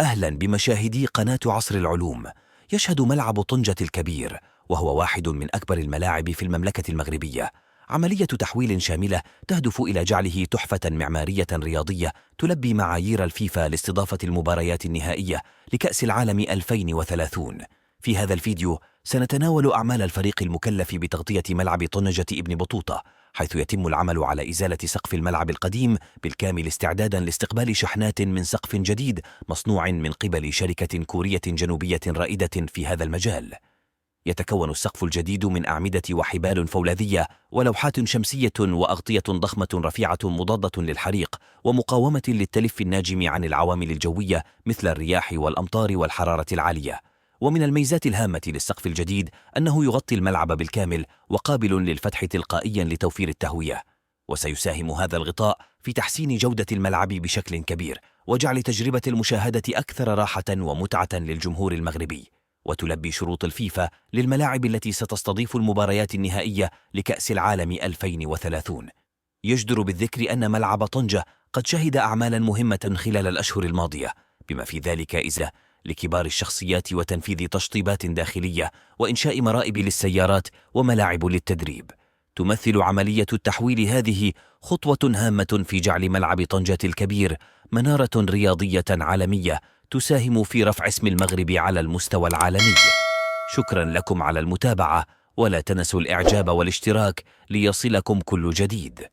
أهلا بمشاهدي قناة عصر العلوم. يشهد ملعب طنجة الكبير، وهو واحد من أكبر الملاعب في المملكة المغربية، عملية تحويل شاملة تهدف إلى جعله تحفة معمارية رياضية تلبي معايير الفيفا لاستضافة المباريات النهائية لكأس العالم 2030. في هذا الفيديو سنتناول أعمال الفريق المكلف بتغطية ملعب طنجة ابن بطوطة، حيث يتم العمل على إزالة سقف الملعب القديم بالكامل استعدادا لاستقبال شحنات من سقف جديد مصنوع من قبل شركة كورية جنوبية رائدة في هذا المجال. يتكون السقف الجديد من أعمدة وحبال فولاذية ولوحات شمسية وأغطية ضخمة رفيعة مضادة للحريق ومقاومة للتلف الناجم عن العوامل الجوية مثل الرياح والأمطار والحرارة العالية. ومن الميزات الهامة للسقف الجديد أنه يغطي الملعب بالكامل وقابل للفتح تلقائيا لتوفير التهوية، وسيساهم هذا الغطاء في تحسين جودة الملعب بشكل كبير وجعل تجربة المشاهدة أكثر راحة ومتعة للجمهور المغربي، وتلبي شروط الفيفا للملاعب التي ستستضيف المباريات النهائية لكأس العالم 2030. يجدر بالذكر أن ملعب طنجة قد شهد أعمالا مهمة خلال الأشهر الماضية، بما في ذلك إزالة لكبار الشخصيات وتنفيذ تشطيبات داخلية وإنشاء مرائب للسيارات وملاعب للتدريب. تمثل عملية التحويل هذه خطوة هامة في جعل ملعب طنجة الكبير منارة رياضية عالمية تساهم في رفع اسم المغرب على المستوى العالمي. شكرا لكم على المتابعة، ولا تنسوا الإعجاب والاشتراك ليصلكم كل جديد.